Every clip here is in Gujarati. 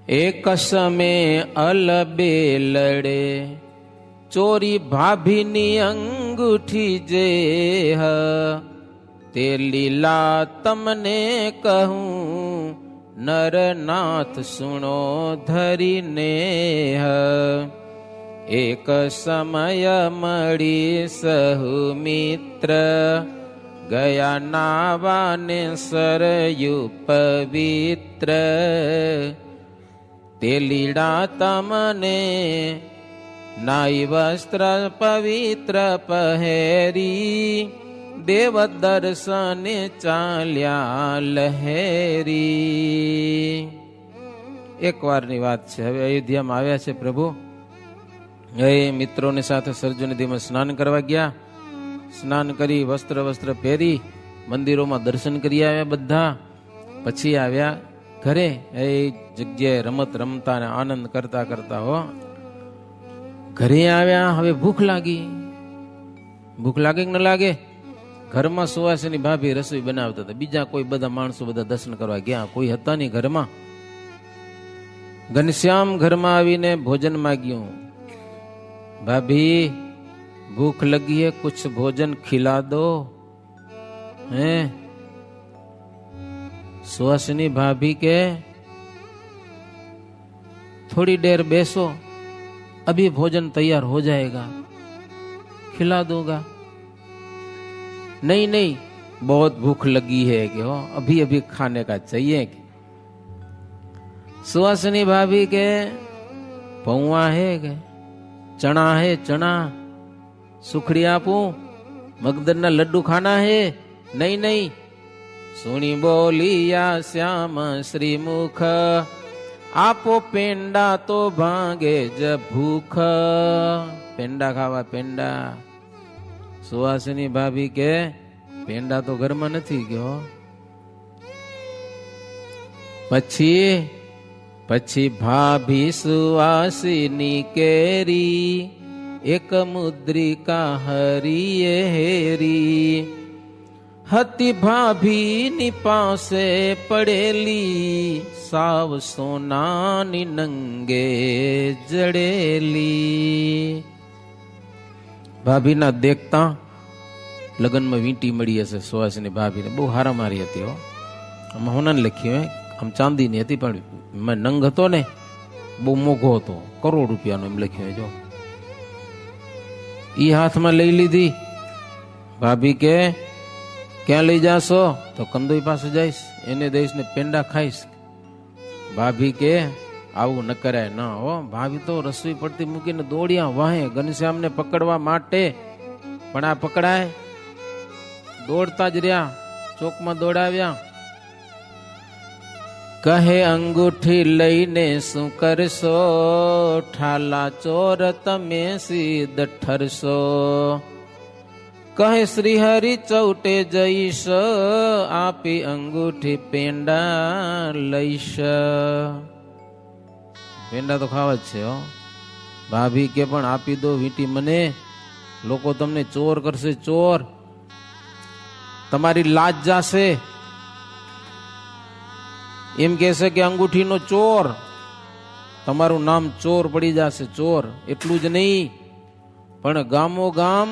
એક સમે અલબે લડે, ચોરી ભાભીની અંગૂઠી જે હ, તે લીલા તમને કહું નરનાથ સુણો ધરીને હ. એક સમય મળી સહુ મિત્ર, ગયા નાવાને સરયુ પવિત્ર. તે લીડા તમને નાઈ વસ્ત્ર પવિત્ર પહેરી, દેવ દર્શને ચાલ્યા લહેરી. એક વારની વાત છે. હવે અયોધ્યામાં આવ્યા છે પ્રભુ. એ મિત્રોની સાથે સરજુ નદીમાં સ્નાન કરવા ગયા. સ્નાન કરી વસ્ત્ર પહેરી મંદિરોમાં દર્શન કરી આવ્યા બધા. પછી આવ્યા ઘરે. એ જગ્યાએ રમત રમતા ને આનંદ કરતા કરતા હો ઘરે આવ્યા. હવે ભૂખ લાગી. ભૂખ લાગે કે ન લાગે? ઘરમાં સુવાસીની ભાભી રસોઈ બનાવતા હતા. બીજા કોઈ બધા માણસો બધા દર્શન કરવા ગયા. કોઈ હતા નહીં ઘરમાં. ઘનશ્યામ ઘરમાં આવીને ભોજન માગ્યું. ભાભી ભૂખ લગી है, कुछ भोजन खिला दो. हैं सुहासिनी भाभी के थोड़ी देर बैसो, अभी भोजन तैयार हो जाएगा, खिला दूंगा. नहीं नहीं, बहुत भूख लगी है कि हो, अभी अभी खाने का चाहिए. सुहासिनी भाभी के पौवा है के चना है, चना सुखड़ी आपू, मगदરના लड्डू खाना है. नहीं नहीं. सुनी बोलिया श्याम श्रीमुख, आपो पेंडा तो भांगे ज भूख. पेंडा खावा पेंडा. सुहासिनी भाभी के पेंडा तो ઘરમાં નથી ગયો. પછી ભાભી સુવાસિની કેરી, એક મુદ્રિકા હરિએ હેરી. હતી ભાભીની પાસે પડેલી, સાવ સોનાની નંગે જડેલી. ભાભીના દેખતા લગ્નમાં વીંટી મળી હશે સુવાસિની ભાભીને. બહુ હારામારી હતી હો. આમાં હોનાને લખ્યું આમ ચાંદીની હતી, પણ નંગ હતો ને બહુ મોઘો હતો, કરોડ રૂપિયાનો એમ લખ્યું. જો ઈ હાથમાં લઈ લીધી. ભાભી કે ક્યાં લઈ જાશો? તો કંદોઈ પાસે જઈશ, એને દઈશ ને પેંડા ખાઈશ. ભાભી કે આવું ન કરાય ના હો. ભાભી તો રસોઈ પડતી મૂકીને દોડ્યા વાહે ઘનશ્યામને પકડવા માટે. પણ આ પકડાય? દોડતા જ રહ્યા. ચોકમાં દોડાવ્યા. કહે અંગૂઠી લઈને શું કરશો, ઠાલા ચોર તમે સીધ ઠરશો. કહે શ્રી હરિ ચૌટે જઈશ, આપી અંગૂઠી પેંડા લઈશ. પેંડા તો ખાવા જ છે હો. ભાભી કે પણ આપી દો વીંટી મને, લોકો તમને ચોર કરશે, ચોર. તમારી લાજ જાશે. એમ કહેશે કે અંગૂઠીનો ચોર, તમારું નામ ચોર પડી જશે, ચોર. એટલું જ નહીં, પણ ગામો ગામ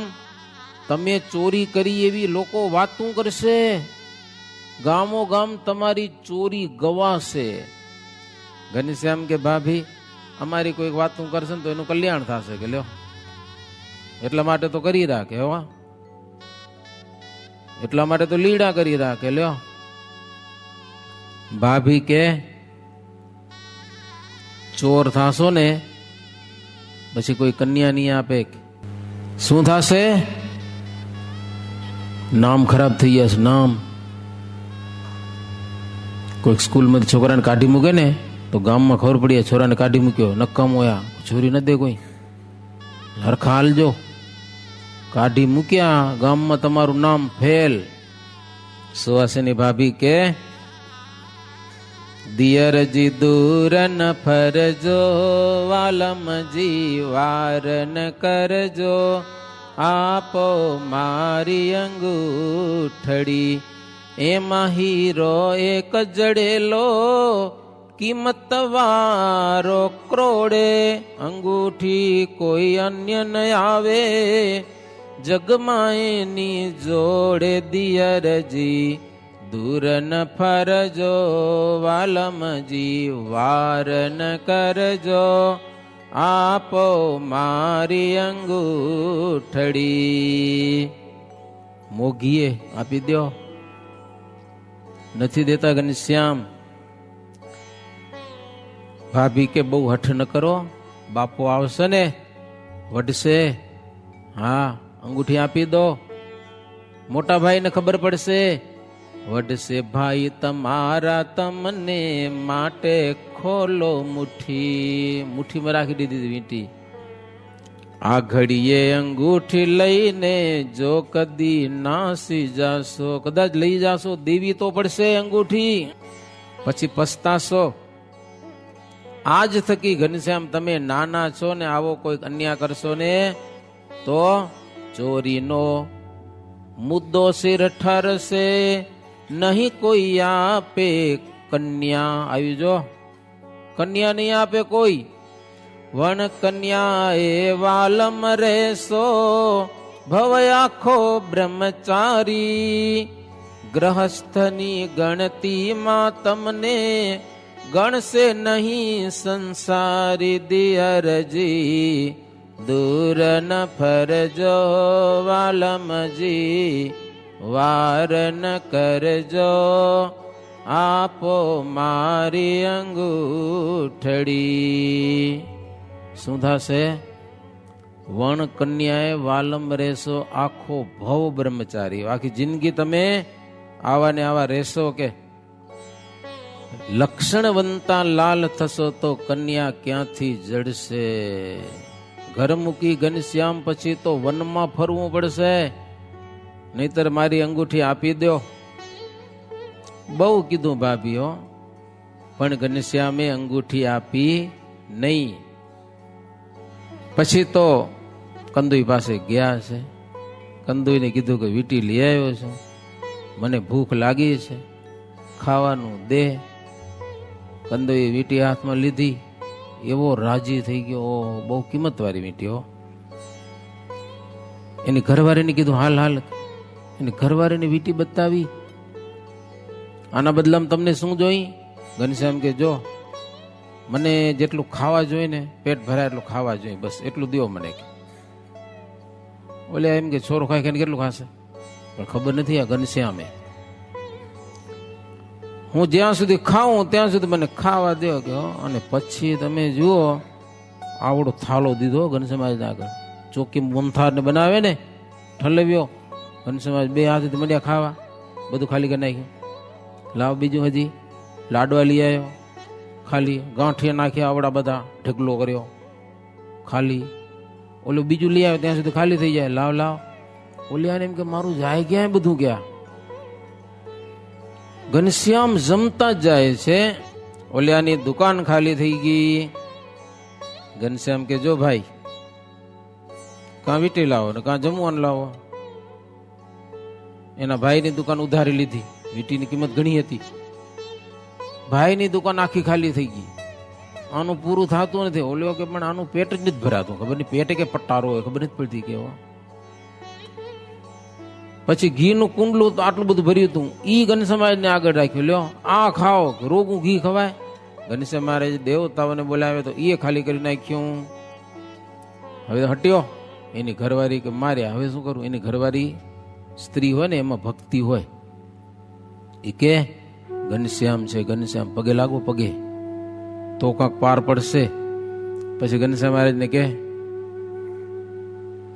તમે ચોરી કરી એવી લોકો વાતું કરશે. ગામો ગામ તમારી ચોરી ગવાશે. ઘનશ્યામ કે ભાભી અમારી કોઈક વાતું કરશે ને તો એનું કલ્યાણ થશે. કે લ્યો, એટલા માટે તો કરી રાખે હો. એટલા માટે તો લીડા કરી રાખે. લ્યો. ભાભી કે ચોર થાશો ને પછી કોઈ કન્યા નહીં આપે. શું થશે? નામ ખરાબ થઈ જશે. નામ કોઈક સ્કૂલમાંથી છોકરાને કાઢી મૂકે ને તો ગામમાં ખબર પડી છોરાને કાઢી મૂક્યો, નકામો હોયા, છોરી ન દે કોઈ. હરખા હાલજો. કાઢી મૂક્યા, ગામમાં તમારું નામ ફેલ. સુવાસિની ભાભી કે દિયરજી દૂર ન ફરજો, વાલમજી વાર ન કરજો. આપો મારી અંગૂઠડી, એમાં હીરો એક જડેલો, કિંમત વારો ક્રોડે, અંગૂઠી કોઈ અન્ય ન આવે, જગમાં એની જોડે દિયરજી, દૂર ન ફરજો વાલમજી, વાર ન કરજો આપો મારી અંગૂઠડી. મોઘીએ આપી દો, નથી દેતા ઘનશ્યામ. ભાભી કે બહુ હઠ ન કરો, બાપો આવશે ને વઢશે, હા અંગૂઠી આપી દો, મોટા ભાઈને ખબર પડશે, વઢશે ભાઈ તમારા તમને માટે ખોલો મુઠ્ઠી. મુઠ્ઠીમાં રાખી દીધી વીંટી. આ ઘડીએ અંગૂઠી લઈને જો કદી નાસી જાશો, કદાચ લઈ જાશો દેવી તો પડશે અંગૂઠી, પછી પસ્તાશો. આજ થકી ઘનશ્યામ તમે નાના છો ને આવો કોઈ અન્યાય કરશો ને તો ચોરીનો મુદ્દો સિર ઠરશે, નહીં કોઈ આપે કન્યા. આવી જો કન્યા નહીં આપે કોઈ, વણ કન્યા એ વાલમ રહેશો, ભવ આખો બ્રહ્મચારી. ગ્રહસ્થની ગણતીમાં તમને ગણશે નહીં સંસારી દિયરજી, દૂર ન ફરજો વાલમજી, વાર ન કરજો આપો મારી અંગૂઠડી. શું થશે? વણ કન્યાએ વાલમ રહેશો, આખો ભવ બ્રહ્મચારી. આખી જિંદગી તમે આવા ને આવા રહેશો. કે લક્ષણવંતા લાલ થશો તો કન્યા ક્યાંથી જડશે? ઘર મૂકી ઘનશ્યામ પછી તો વનમાં ફરવું પડશે, નહીતર મારી અંગૂઠી આપી દો. બહુ કીધું ભાભીઓ, પણ ઘનશ્યામે અંગૂઠી આપી નહીં. પછી તો કંદુઈ પાસે ગયા છે. કંદુઈને કીધું કે વીટી લઈ આવ્યો છું, મને ભૂખ લાગી છે, ખાવાનું દે. કંદુએ વીટી હાથમાં લીધી, એવો રાજી થઈ ગયો. બહુ કિંમત વાળી વીંટી હો. એની ઘરવાળીને કીધું હાલ હાલ. એની ઘરવાળીને વીંટી બતાવી. આના બદલામાં તમને શું જોઈ? ઘનશ્યામ કે જો મને જેટલું ખાવા જોઈએ ને, પેટ ભરાય એટલું ખાવા જોઈએ, બસ એટલું દો મને. ઓલે એમ કે છોરો ખાઈ ખાઈને કેટલું ખાશે? પણ ખબર નથી આ ઘનશ્યામે, હું જ્યાં સુધી ખાઉં ત્યાં સુધી મને ખાવા દો કે. અને પછી તમે જુઓ આવડો થાળો દીધો ઘનશ્યામ આગળ. ચોકી મોમથારને બનાવે ને, ઠલવ્યો. ઘનશ્યામ બે હાથથી મંડ્યા ખાવા, બધું ખાલી કરી નાખ્યું. લાવ બીજું હજી લાડવા લઈ આવ્યો, ખાલી. ગાંઠિયા નાખ્યા આવડા બધા, ઢગલો કર્યો, ખાલી. ઓલું બીજું લઈ આવે ત્યાં સુધી ખાલી થઈ જાય. લાવ લાવ. ઓલિયાને એમ કે મારું જાય ક્યાંય બધું ક્યાં? ઘનશ્યામ જમતા જ જાય છે. ઓલિયાની દુકાન ખાલી થઈ ગઈ. ઘનશ્યામ કે જો ભાઈ, કાં વીટી લાવો ને કાં જમવાનું લાવો. એના ભાઈની દુકાન ઉધારી લીધી. વીટીની કિંમત ઘણી હતી. ભાઈની દુકાન આખી ખાલી થઈ ગઈ. આનું પૂરું થતું નથી. ઓલ્યો કે પણ આનું પેટ જ નથી ભરાતું. ખબર નહીં પેટે કે પટારો હોય, ખબર નથી પડતી કેવો. પછી ઘીનું કુંડલું તો આટલું બધું ભર્યું હતું, ઈ ઘનશ્યામને આગળ રાખ્યું. લ્યો આ ખાઓ, રોગું ઘી ખવાય. ઘનશ્યામ મહારાજ દેવતાઓને બોલાવે તો એ ખાલી કરી નાખ્યું. હવે હટ્યો. એની ઘરવાળી કે માર્યા. હવે શું કરું? એની ઘરવાળી સ્ત્રી હોય ને એમાં ભક્તિ હોય. એ કે ઘનશ્યામ છે, ઘનશ્યામ પગે લાગો, પગે તો કાંક પાર પડશે. પછી ઘનશ્યામ મહારાજને કે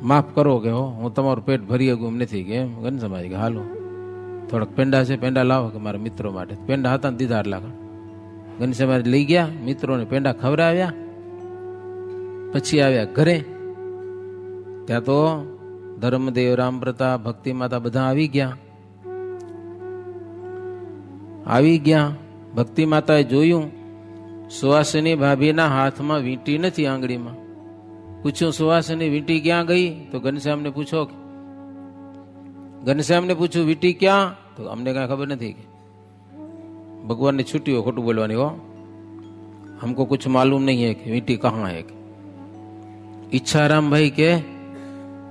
માફ કરો કે હો, હું તમારું પેટ ભરી શકું એમ નથી. કે એમ? ઘનશ્યામ મહારાજ કે હાલો થોડાક પેંડા છે, પેંડા લાવો કે મારા મિત્રો માટે. પેંડા હતા ને દીધા આટલા. ઘનશ્યામ મહારાજ લઈ ગયા, મિત્રોને પેંડા ખવડાવ્યા. પછી આવ્યા ઘરે. ત્યાં તો ધર્મદેવ, રામ પ્રતાપ, ભક્તિ માતા બધા આવી ગયા. ભક્તિ માતાએ જોયું સુવાસિની ભાભીના હાથમાં વીંટી નથી, આંગળીમાં. પૂછ્યું સુવાસિની વીંટી ક્યાં ગઈ? તો ઘનશ્યામને પૂછ્યું વીંટી ક્યાં? તો અમને કઈ ખબર નથી. ભગવાનની છૂટી હોય ખોટું બોલવાની હો. हमको कुछ मालूम नहीं है कि वींटी कहाँ है। ઈચ્છારામ ભાઈ કે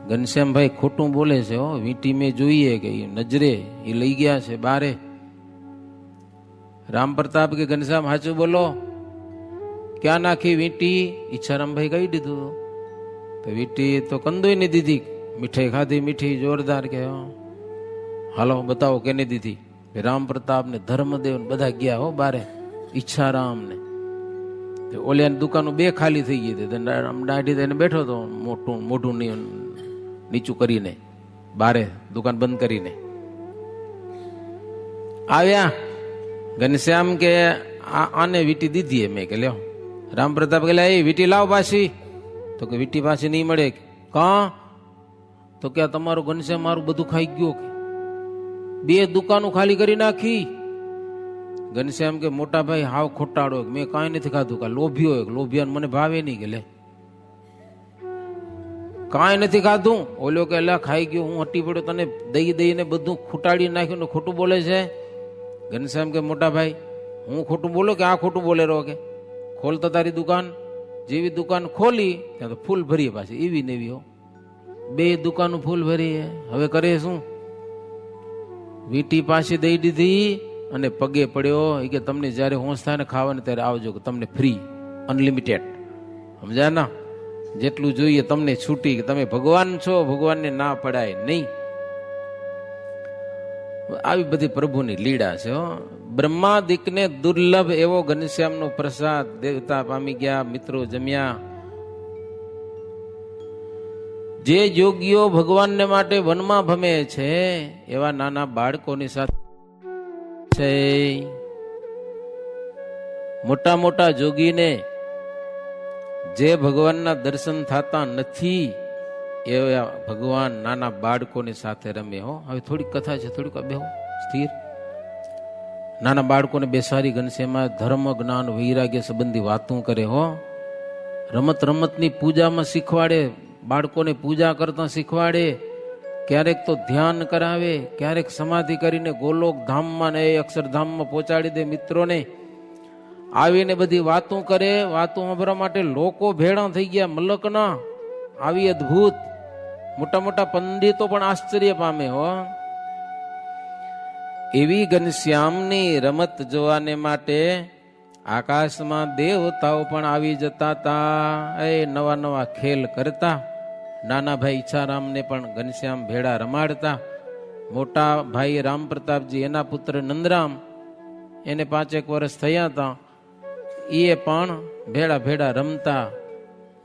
ઘનશ્યામભાઈ ખોટું બોલે છે, હો વીંટી મેં જોઈએ કે નજરે એ લઈ ગયા છે બારે. રામ પ્રતાપ કે ઘનશ્યામ સાચું બોલો, ક્યાં નાખી વીંટી? ઈચ્છારામભાઈ કહી દીધું. તો વીંટી તો કંદોય નહીં દીધી, મીઠાઈ ખાધી, મીઠી જોરદાર કે હાલો બતાવો કેને દીધી. રામ પ્રતાપ ને ધર્મદેવ ને બધા ગયા હો બારે. ઈચ્છારામ ને ઓલિયાની દુકાનો બે ખાલી થઈ ગઈ હતી, દાઢી થઈને બેઠો હતો મોઢું નીચું કરીને બારે દુકાન બંધ કરીને. આવ્યા ઘનશ્યામ કે આને વીંટી દીધી મેં કે લ્યો. રામ પ્રતાપ કે એ વીંટી લાવ પાછી. તો કે વીંટી પાછી નહીં મળે. કાં? તો કે તમારું ઘનશ્યામ મારું બધું ખાઈ ગયો કે બે દુકાનો ખાલી કરી નાખી. ઘનશ્યામ કે મોટા ભાઈ હાવ ખોટાડો, મેં કાંઈ નથી ખાધું. કા લોભ્યો, લોભિયા મને ભાવે નહીં કે લે કાંઈ નથી ખાધું. ઓલો કે લે ખાઈ ગયો, હું હટી પડ્યો, તને દઈ દઈને બધું ખૂટાડી નાખ્યું ને ખોટું બોલે છે. ઘનશ્યામ કે મોટા ભાઈ હું ખોટું બોલો કે આ ખોટું બોલે રહો કે ખોલતા તારી દુકાન. જેવી દુકાન ખોલી ત્યાં તો ફૂલ ભરીએ પાછી એવી ને એવી હો. બે દુકાનો ફૂલ ભરીએ. હવે કરે શું? વીંટી પાછી દઈ દીધી અને પગે પડ્યો. એ કે તમને જયારે હોશ થાય ને ખાવાનું ત્યારે આવજો, કે તમને ફ્રી અનલિમિટેડ. સમજ્યા ના? જેટલું જોઈએ તમને છૂટી, કે તમે ભગવાન છો, ભગવાનને ના પડાય નહીં. આવી બધી પ્રભુની લીલા છે. બ્રહ્માદિકને દુર્લભ એવો ઘનશ્યામનો પ્રસાદ દેવતા પામી ગયા. મિત્રો જમ્યા. જે યોગીઓ ભગવાનને માટે વનમાં ભમે છે એવા નાના બાળકોની સાથે છે. મોટા મોટા જોગીને જે ભગવાનના દર્શન થતા નથી એવા ભગવાન નાના બાળકોની સાથે રમે. હો હવે થોડીક કથા છે, થોડીક બેહો સ્થિર. નાના બાળકોને બેસાડી ઘનશ્યામમાં ધર્મ જ્ઞાન વૈરાગ્ય સંબંધી વાતો કરે. હો રમત રમતની પૂજામાં શીખવાડે, બાળકોને પૂજા કરતા શીખવાડે. ક્યારેક તો ધ્યાન કરાવે, ક્યારેક સમાધિ કરીને ગોલોક ધામમાં ને અક્ષરધામમાં પહોંચાડી દે મિત્રોને. આવીને બધી વાતો કરે. વાતો સાંભળવા માટે લોકો ભેળા થઈ ગયા મલકના. આવી અદભુત મોટા મોટા પંડિતો પણ આશ્ચર્ય પામે. હો એવી ઘનશ્યામની રમત જોવાને માટે આકાશમાં દેવતાઓ પણ આવી જતા હતા. એ નવા નવા ખેલ કરતા. નાના ભાઈ ઈચ્છારામને પણ ઘનશ્યામ ભેળા રમાડતા. મોટા ભાઈ રામ પ્રતાપજી, એના પુત્ર નંદરામ, એને 5 વર્ષ થયા હતા, એ પણ ભેળા ભેળા રમતા.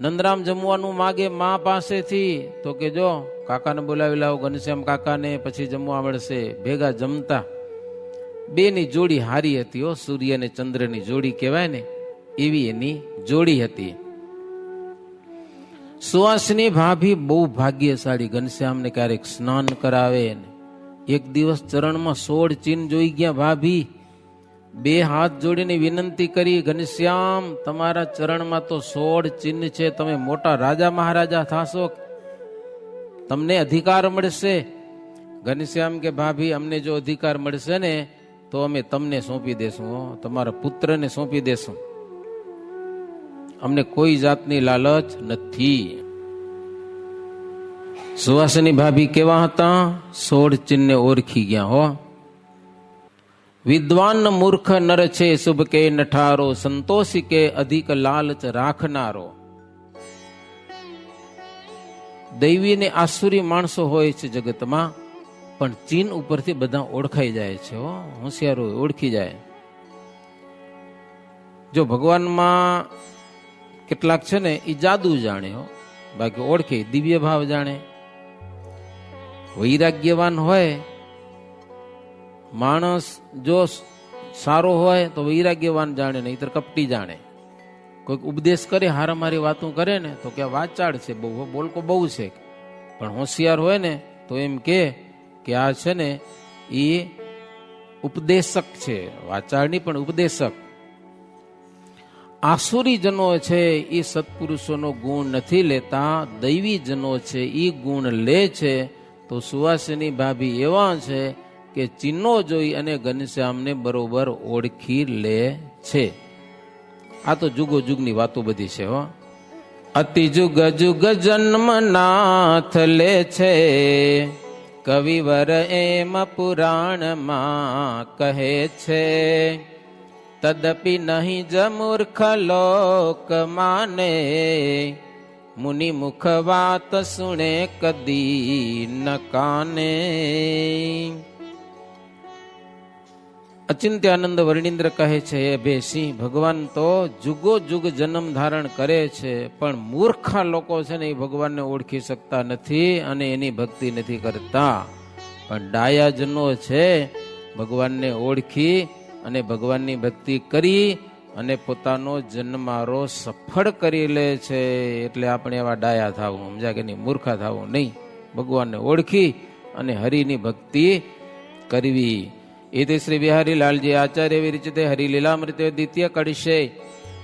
નંદરામ જમવાનું માગે મા પાસેથી, તો કે જો કાકાને બોલાવી લાવો, ઘનશ્યામ કાકાને, પછી જમવા મળશે. ભેગા જમતા. બેની જોડી હારી હતી. હો સૂર્ય અને ચંદ્રની જોડી કહેવાય ને, એવી એની જોડી હતી. સુવાસની ભાભી બહુ ભાગ્યશાળી. ઘનશ્યામને ક્યારેક સ્નાન કરાવે. એક દિવસ ચરણમાં 16 ચિહ્ન જોઈ ગયા ભાભી. 2 હાથ જોડીને વિનંતી કરી, ઘનશ્યામ તમારા ચરણમાં તો 16 ચિહ્ન છે, તમે મોટા રાજા મહારાજા થાશો, તમને અધિકાર મળશે. ઘનશ્યામ કે ભાભી અમને જો અધિકાર મળશે ને તો અમે તમને સોંપી દેશું, તમારા પુત્રને સોંપી દેશું, અમને કોઈ જાતની લાલચ નથી. સુવાસની ભાભી કેવા હતા? 16 ચિહ્ન ઓળખી ગયા. હો વિદ્વાન મૂર્ખ નર છે, શુભ કે નઠારો, સંતોષી કે અધિક લાલચ રાખનારો. દૈવી ને આસુરી માણસો હોય છે જગતમાં, પણ ચિહ્ન ઉપરથી બધા ઓળખાઈ જાય છે. હોશિયારો ઓળખી જાય. જો ભગવાનમાં કેટલાક છે ને એ જાદુ જાણે, બાકી ઓળખે, દિવ્ય ભાવ જાણે. વૈરાગ્યવાન હોય માણસ, જો સારો હોય તો વૈરાગ્યવાન જાણે, નહીતર કપટી જાણે. કોઈક ઉપદેશ કરે, હારામારી વાતો કરે ને તો કે વાચાળ છે, બહુ બોલકો બહુ છે. પણ હોશિયાર હોય ને તો એમ કે આ છે ને એ ઉપદેશક છે, વાચાળ નહીં પણ ઉપદેશક. આસુરી જનો છે એ સત્પુરુષોનો ગુણ નથી લેતા, દૈવી જનો છે એ ગુણ લે છે. તો સુવાસિની ભાભી એવા છે કે ચિહ્નો જોઈ અને ઘનશ્યામને બરોબર ઓળખી લે છે. આ તો જુગો જુગની વાતો બધી છે હો. અતિ જુગ જુગ જન્મ નાથ લે છે, કવિવર એમ પુરાણમાં કહે છે. તદપી નહીં જ મૂર્ખ લોક માને, મુનિ મુખ વાત સુણે કદી ન કાને. અચિંત્યાનંદ વર્ણિન્દ્ર કહે છે, એ બેસી ભગવાન તો જુગો જુગ જન્મ ધારણ કરે છે, પણ મૂર્ખા લોકો છે ને એ ભગવાનને ઓળખી શકતા નથી અને એની ભક્તિ નથી કરતા. પણ ડાયાજનો છે ભગવાનને ઓળખી અને ભગવાનની ભક્તિ કરી અને પોતાનો જન્મારો સફળ કરી લે છે. એટલે આપણે એવા ડાયા થવું, સમજ્યા કે નહીં? મૂર્ખા થવું નહીં, ભગવાનને ઓળખી અને હરિની ભક્તિ કરવી. એ શ્રી બિહારી લાલજી આચાર્ય વિરચિતે હરિલીલામૃત દ્વિતીય કડિશે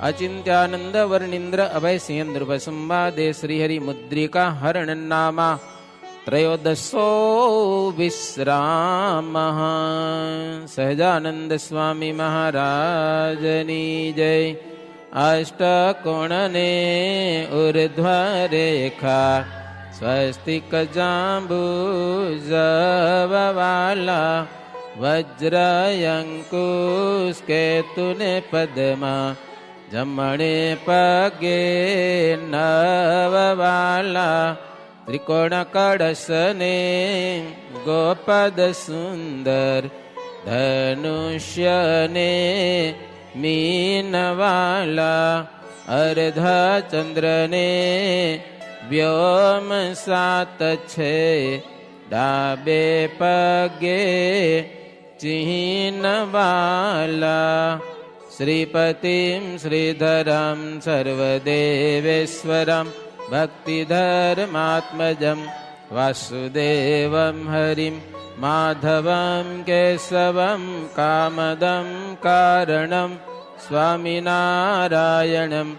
અચિંત્યાનંદ વર્ણિન્દ્ર અભય સિંહ નૃપ સંવાદે શ્રીહરિ મુદ્રિકા હરણ નામા ત્રયોદશો વિશ્રામ. સહજાનંદ સ્વામી મહારાજની જય. અષ્ટકોણને ઉર્ધ્વ રેખા સ્વસ્તિક જાંબુ જવાલા વજ્રયંકુશ કેતુને પદમાં જમણે પગે નવવાલા ત્રિકોણ કળશને ગોપદ સુંદર ધનુષ્યને મીનવાલા અર્ધ ચંદ્રને વ્યોમ સાત છે ડાબે પગે ચિહ્નવાલા શ્રીપતિમ શ્રીધરમ સર્વદેવેશ્વરમ ભક્તિધર્માત્મજમ વાસુદેવમ હરિમ માધવમ કેશવમ કામદમ કારણમ સ્વામિનારાયણમ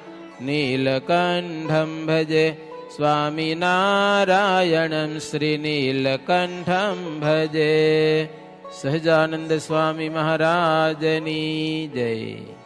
નીલકંઠમ ભજે સ્વામિનારાયણમ શ્રી નીલકંઠમ ભજે. સહજાનંદ સ્વામી મહારાજની જય.